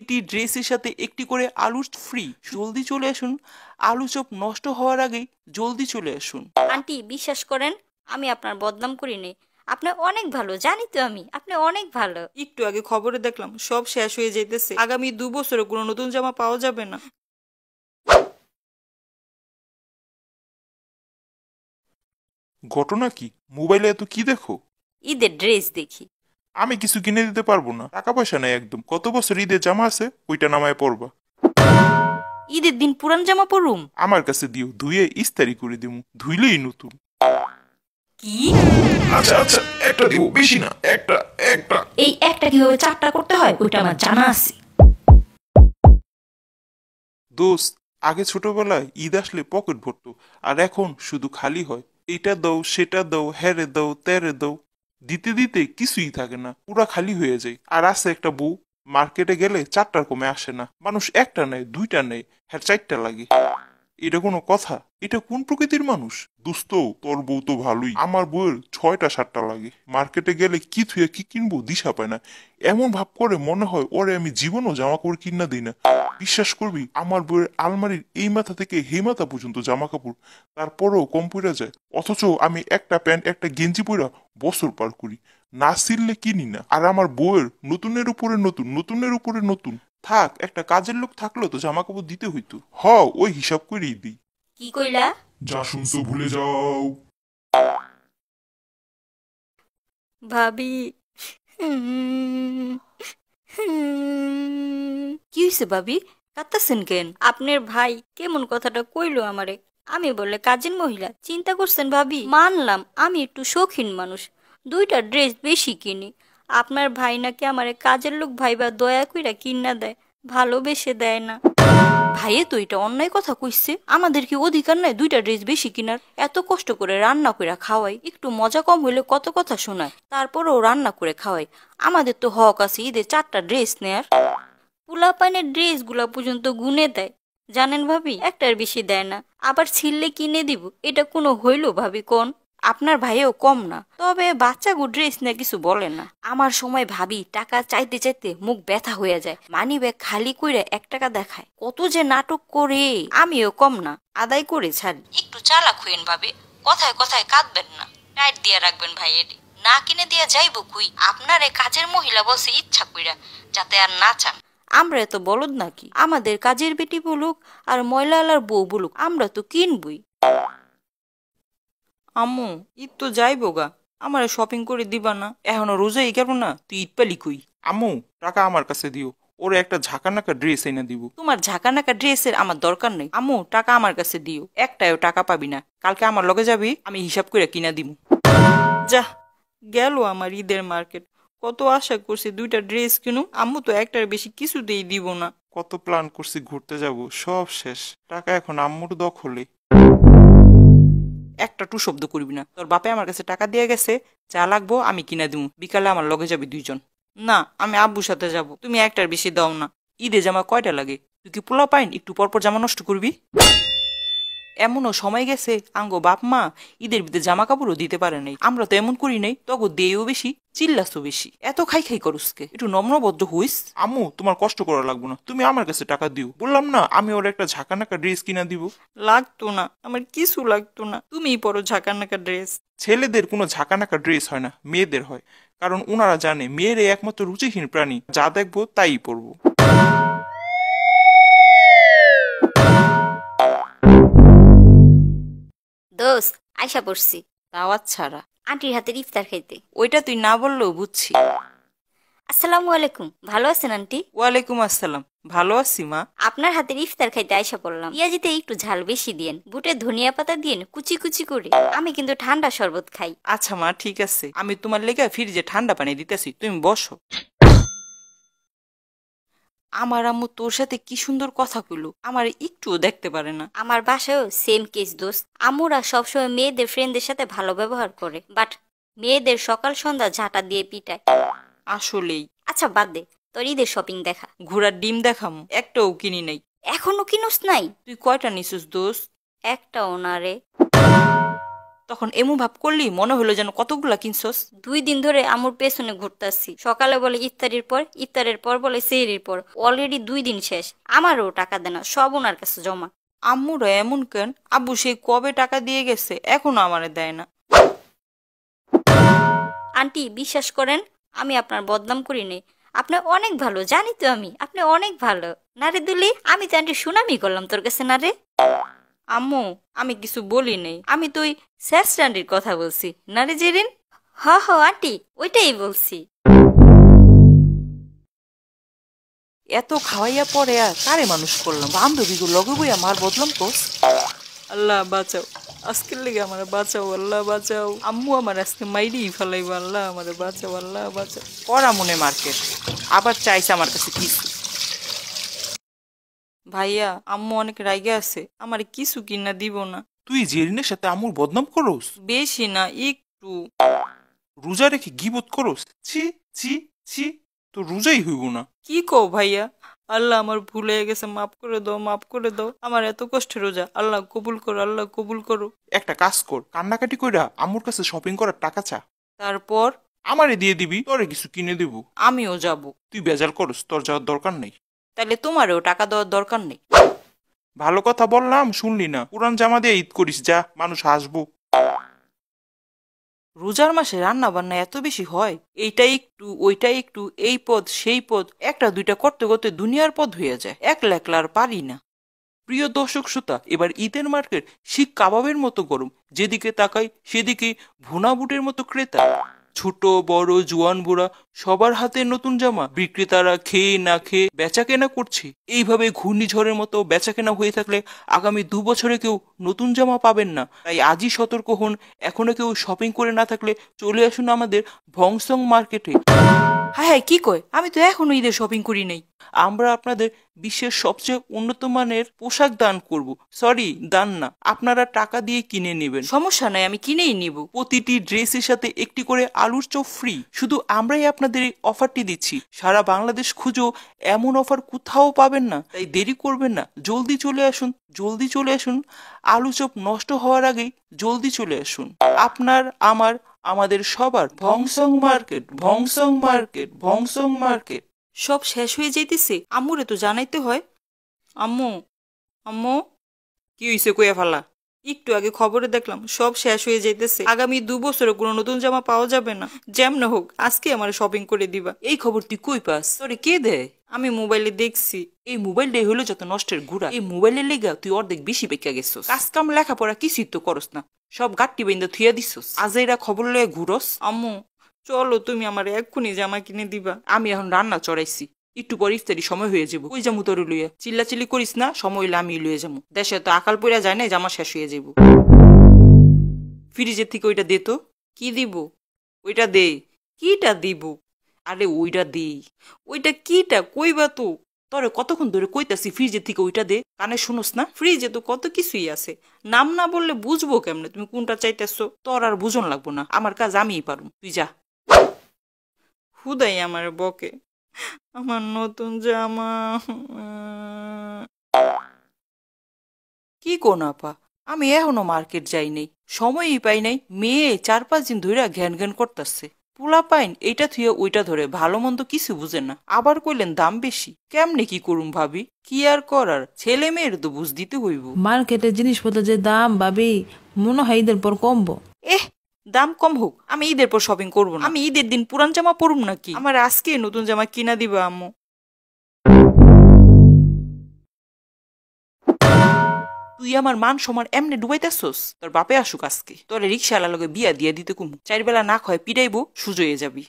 এটি ড্রেসের সাথে একটি করে আলু ফ্রি। জলদি চলে আসুন, আলু চপ নষ্ট হওয়ার আগেই জলদি চলে আসুন। আন্টি বিশ্বাস করেন, আমি আপনার বদনাম করি নে। আপনি অনেক ভালো, জানি তো আমি আপনি অনেক ভালো। একটু আগে খবরে দেখলাম সব শেষ হয়ে যেতেছে, আগামী 2 বছরে কোনো নতুন জামা পাওয়া যাবে না। ঘটনা কি? মোবাইলে এত কি দেখো? ঈদের ড্রেস দেখি। আমি কিছু কিনে দিতে পারবো না, টাকা পয়সা নাই একদম। কত বছর ঈদের জামা আছে, ওইটা নামায় পরবা। ঈদের দিন পুরান জামা পরুম? আমার কাছে দিও, ধুয়ে ইস্তারি করে দিমু, ধুইলেই নতুন। কি? আচ্ছা আচ্ছা, একটা দিব, বেশি না, একটা একটা। এই একটা কিভাবে চারটা করতে হয় ওইটা আমার জানা আছে। দোস্ত, আগে ছোটবেলায় ঈদ আসলে পকেট ভরতো, আর এখন শুধু খালি হয়। এটা দাও, সেটা দাও, হ্যারে দাও, ত্যারে দাও, দিতে দিতে কিছুই থাকে না, পুরা খালি হয়ে যায়। আর আছে একটা বউ, মার্কেটে গেলে 4টার কমে আসে না। মানুষ একটা নেয়, 2টা নেয়, হ্যাঁ 4টা লাগে। এটা কোনো কথা? এটা কোন প্রকৃতির মানুষ? দোস্ত, তোর বউ তো ভালোই, আমার বউয়ের 6টা 7টা লাগে। মার্কেটে গেলে কি থুয়ে কি কিনবো দিশা পায় না। এমন ভাব করে মনে হয় ওরে আমি জীবনও জামা কাপড় কিনা দিই না। বিশ্বাস করবি, আমার বউয়ের আলমারির এই মাথা থেকে হে মাথা পর্যন্ত জামা কাপড়, তারপরেও কম পড়ে যায়। অথচ আমি একটা প্যান্ট একটা গেঞ্জি পরা বছর পার করি, না ছিললে কিনি না। আর আমার বউয়ের নতুনের উপরে নতুন, নতুনের উপরে নতুন। থাক, একটা কাজের লোক থাকলেও তো জামা কাপড় দিতে হইতো। ওই হিসাব করেই দিই। কি কইলা? যা শুনছো ভুলে যাও। ভাবি। হুম, কি হয়েছে ভাবি? কাঁদতেছেন কেন? আপনার ভাই কেমন কথাটা কইলো আমারে। আমি বললে কাজের মহিলা চিন্তা করছেন ভাবি? মানলাম আমি একটু শৌখিন মানুষ, দুইটা ড্রেস বেশি কিনি। আপনার ভাই নাকি আমারে কাজের লোক ভাইবা দয়া কইরা কিনা দেয়, ভালোবেসে দেয় না। ভাইয়ে তো এটা অন্যায় কথা কইছে। আমাদের কি অধিকার নাই দুইটা ড্রেস বেশি কিনার? এত কষ্ট করে রান্না করে খাওয়াই, একটু মজা কম হইলে কত কথা শোনায়, তারপরেও রান্না করে খাওয়াই। আমাদের তো হক আছে ঈদের চারটা ড্রেস নেয়ার। পোলাপানের ড্রেস গুলা পর্যন্ত গুনে দেয়, জানেন ভাবি? একটার বেশি দেয় না। আবার ছিললে কিনে দিব, এটা কোনো হইল ভাবি কোন? আপনার ভাইও কম না, তবে বাচ্চাগো ড্রেস নিয়ে কিছু বলে না। আমার সময় ভাবি টাকা চাইতে চাইতে মুখ ব্যথা হয়ে যায়, মানি ব্যাগ খালি কইরা 1 টাকা দেখায়, কত যে নাটক করে। আমিও কম না, আদায় করে ছাড়ি। একটু চালাক হইন ভাবি, কথায় কথায় কাঁদবেন না, টাইট দিয়া রাখবেন ভাইয়ের। না কিনে দিয়া যাইব কুই? আপনারে কাজের মহিলা বসে ইচ্ছা কইরা, যাতে আর না চান। আমরা এত বলদ নাকি? আমাদের কাজের বেটি বলুক আর ময়লালার বউ বলুক, আমরা তো কিনবই। আম্মু, ঈদ তো যাইবো গা, আমার শপিং করে দিবা না? এখনো রোজাই গেল না, তুই ঈদ পালি কই? আম্মু, টাকা আমার কাছে দিও, ওরে একটা ঝাঁকানাকা ড্রেস এনে দিব। তোমার ঝাঁকানাকা ড্রেসের আমার দরকার নেই আম্মু, টাকা আমার কাছে দিও। একটাও টাকা পাবি না, কালকে আমার লগে যাবি, আমি হিসাব করে কিনা দিব। যা, গেল আমার ঈদের মার্কেট। কত আশা করছি দুইটা ড্রেস কিনুম, আম্মু তো একটার বেশি কিছুতেই দিব না। কত প্ল্যান করছি ঘুরতে যাব, সব শেষ। টাকা এখন আম্মুর দখলে। একটা টু শব্দ করবি না, তোর বাপে আমার কাছে টাকা দিয়ে গেছে, যা লাগবো আমি কিনা দিব। বিকালে আমার লগে যাবি 2জন। না, আমি আব্বুর সাথে যাব, তুমি একটার বেশি দাও না। ঈদে জামা কয়টা লাগে? তুই কি পোলা পাইন একটু পরপর জামা নষ্ট করবি? এমনও সময় গেছে আঙ্গো বাপ মা ঈদের ভিতরে জামা কাপড়ও দিতে পারে নাই। আমরা তো এমন করি নাই, তগো দেও বেশি, চিল্লাসও বেশি। এত খাই খাই করুসকে, একটু নম্রভদ্র হইস। আম্মু, তোমার কষ্ট করা লাগবে না, তুমি আমার কাছে টাকা দিও। বললাম না, আমি ওর একটা ঝাঁকানাকা ড্রেস কিনা দিব। লাগতো না, আমার কিছু লাগতো না, তুমিই পরো ঝাঁকানাকা ড্রেস। ছেলেদের কোনো ঝাঁকানাকা ড্রেস হয় না, মেয়েদের হয়। কারণ ওনারা জানে মেয়েরে একমাত্র রুচিহীন প্রাণী, যা দেখবো তাই পরবো। দোস্ত, আয়সা পড়ছি দাওয়াত ছাড়া। আন্টির হাতের ইফতার খাইতে। ওইটা তুই না বললেও বুঝছি। আসসালামু আলাইকুম, ভালো আছেন আন্টি? ওয়ালাইকুম আসসালাম, ভালো আছি মা। আপনার হাতের ইফতার খাইতে আয়সা পড়লাম। পেঁয়াজিতে একটু ঝাল বেশি দিয়েন, বুটে ধনিয়া পাতা দিয়েন কুচি কুচি করে। আমি কিন্তু ঠান্ডা শরবত খাই। আচ্ছা মা, ঠিক আছে, আমি তোমার লেগে ফ্রিজে ঠান্ডা পানি দিতেছি, তুমি বসো। আমার আম্মু তোর সাথে কি সুন্দর কথা কইলো, আমার একটুও দেখতে পারে না। আমার বাসায়ও সেম কেস দোস্ত। আম্মুরা সবসময় মেয়েদের ফ্রেন্ডদের সাথে ভালো ব্যবহার করে, বাট মেয়েদের সকাল সন্ধ্যা ঝাঁটা দিয়ে পিটায়। আসলেই। আচ্ছা বাদ দে, তোর ঈদের শপিং দেখা। ঘোড়ার ডিম দেখামু, একটাও কিনি নাই। এখনো কিনোস নাই? তুই কয়টা নিছিস দোস্ত? একটা ওনারে। তখন এমু ভাব করলি মনে হলো যেন কতগুলা কিনছস। 2 দিন ধরে আমুর পেছনে ঘুরতাছি। সকালে বলে ইফতারির পর, ইফতারের পর বলে সেহরির পর। অলরেডি 2 দিন শেষ। আমারও টাকা দেনা, সব ওনার কাছে জমা। আম্মুরা এমন কেন? আব্বু সেই কবে টাকা দিয়ে গেছে, এখনো আমারে দেয় না। আন্টি বিশ্বাস করেন, আমি আপনার বদনাম করি নাই। আপনি অনেক ভালো, জানি তো আমি, আপনি অনেক ভালো। না রে দুলি, আমি তো আন্টি সুনামি করলাম তোর কাছে না রে। আম্মু আমি কিছু বলি নাই, আমি তো ওই স্যারস্ট্যান্ডির কথা বলছি না রে জেরিন। হ হ আন্টি, ওইটাই বলছি। এত খাওয়াইয়া পরে আর কারে মানুষ করলাম, বান্ধবীগুলো লগে বই আমার বদলাম কোস। আল্লাহ বাঁচাও, আজকের লেগে আমার বাঁচাও, আল্লাহ বাঁচাও। আম্মু আমার আজকে মাইরি ফেলাইব, আল্লাহ আমার বাঁচাও, আল্লাহ বাঁচাও। করা মনে মার্কেট আবার চাইছে আমার কাছে কিছু। ভাইয়া আম্মু অনেক রাইগে আছে, আমার কিছু কিনা দিব না। তুই জেরিনের সাথে আমুর বদনাম করস? বেশি না, একটু। রোজা রেখে গিবত করস? ছি ছি ছি, তো রোজাই হইব না। কি কও ভাইয়া? আল্লাহ আমার ভুল হয়ে গেছে, মাফ করে দাও, মাফ করে দাও। আমার এত কষ্টের রোজা, আল্লাহ কবুল করো, আল্লাহ কবুল করো। একটা কাজ কর, কান্নাকাটি কইরা আম্মুর কাছে শপিং করার টাকা চা, তারপর আমারে দিয়ে দিবি, তোরে কিছু কিনে দেব। আমিও যাব। তুই বেজাল করস, তোর যাওয়ার দরকার নেই। তাহলে তোমারও টাকা দেওয়ার দরকার নেই। ভালো কথা বললাম, শুনলি না? পুরান জামা দিয়ে ঈদ করিস যা, মানুষ হাসবো। রোজার মাসে রান্না বান্না এত বেশি হয়, এইটা একটু ওইটা একটু, এই পদ সেই পদ, একটা দুইটা করতে করতে দুনিয়ার পদ হয়ে যায়, একলা একলা আর পারি না। প্রিয় দর্শক শ্রোতা, এবার ঈদের মার্কেট শিক কাবাবের মতো গরম, যেদিকে তাকাই সেদিকে ভুনা বুটের মতো ক্রেতা। ছোট বড় জোয়ান বুড়া সবার হাতে নতুন জামা, বিক্রেতারা খেয়ে না খেয়ে বেচা কেনা করছে। এইভাবে ঘূর্ণিঝড়ের মতো বেচা কেনা হয়ে থাকলে আগামী 2 বছরে কেউ নতুন জামা পাবেন না। তাই আজই সতর্ক হন, এখনো কেউ শপিং করে না থাকলে চলে আসুন আমাদের ভংসং মার্কেটে। হ্যাঁ হ্যাঁ, কি কয়, আমি তো এখনো ঈদের শপিং করি নাই। আমরা আপনাদের বিশ্বের সবচেয়ে উন্নত মানের পোশাক দান করব। সরি, দান না, আপনারা টাকা দিয়ে কিনে নেবেন। সমস্যা নাই, আমি কিনেই নিব। প্রতিটি ড্রেসের সাথে একটি করে আলুর চপ ফ্রি। শুধু আমরাই আপনাদের এই অফারটি দিচ্ছি, সারা বাংলাদেশ খুঁজো এমন অফার কোথাও পাবেন না। তাই দেরি করবেন না, জলদি চলে আসুন, জলদি চলে আসুন। আলু চপ নষ্ট হওয়ার আগেই জলদি চলে আসুন। আপনার আমার আমাদের সবার ভংসং মার্কেট, ভংসং মার্কেট, ভংসং মার্কেট। সব শেষ হয়ে যাইতেছে, আম্মুরে তো জানাইতে হয়। আম্মু, আম্মু, কি হইছে কইয়া ফালা? একটু আগে খবরে দেখলাম সব শেষ হয়ে যাইতেছে, আগামী 2 বছরে কোনো নতুন জামা পাওয়া যাবে না। যেমন হোক আজকে আমার শপিং করে দিবা। এই খবর তুই কই পাস? তোরে কে দেয়? আমি মোবাইলে দেখছি। এই মোবাইলটাই হলো যত নষ্টের গুড়া। এই মোবাইলের লেগা তুই অর্ধেক বেশি বেঁকা গেছস। কাজ কাম লেখাপড়া কিছুই তো করস না, সব গাট্টি বেঁধে থুইয়া দিছস। আজ এরা খবর লয়ে ঘুরস। আম্মু চলো, তুমি আমার এক্ষুনি জামা কিনে দিবা। আমি এখন রান্না চড়াইছি, একটু পর ইফতারি সময় হয়ে যাবো। ওই যামু তোর লইয়া, চিল্লাচিল্লি করিস না, সময় হইলে আমি লইয়া যাবো। দেশে তো আকাল পইরা যায় না, জামা শেষ হয়ে যাবো। ফ্রিজের থেকে ওইটা দে তো। কি দিব? ওইটা দে। কিটা দিব? আরে ওইটা দে। ওইটা কিটা কইবা তো? তোরে কতক্ষণ ধরে কইতাছি ফ্রিজের থেকে ওইটা দে, কানে শুনোস না? ফ্রিজে তো কত কিছুই আছে, নাম না বললে বুঝবো কেমনে তুমি কোনটা চাইতেছো? তোর আর বুঝন লাগবো না, আমার কাজ আমিই পারুম, তুই যা। হুদাই আমার বকে, আমার নতুন জামা। কি কোন আপা, আমি এখনো মার্কেট যাই নাই, সময়ই পাই নাই। মেয়ে 4-5 দিন ধরে ঘ্যান ঘ্যান করতেছে। পোলা পাইন এইটা থুয়ে ওইটা ধরে, ভালো মন্দ কিছু বুঝে না। আবার কইলেন দাম বেশি, কেমনে কি করুম ভাবি? কি আর করার, ছেলে মেয়ের তো বুঝ দিতে হইব। মার্কেটের জিনিসপত্র যে দাম ভাবি, মনে হয় ঈদের পর কমবো। এহ, দাম কম হোক, আমি ঈদের পর শপিং করবো না। আমি ঈদের দিন পুরান জামা পরুম নাকি? আমার আজকে নতুন জামা কিনা দিবা আম্মু। তুই আমার মান সমান এমনি ডুবাইতেছস? তোর বাপে আসুক আজকে, তোর রিক্সাওয়ালা লগে বিয়া দিয়া দিতে কুমু, 4 বেলা না খয় পিটাইবো, সুজয়ে যাবি।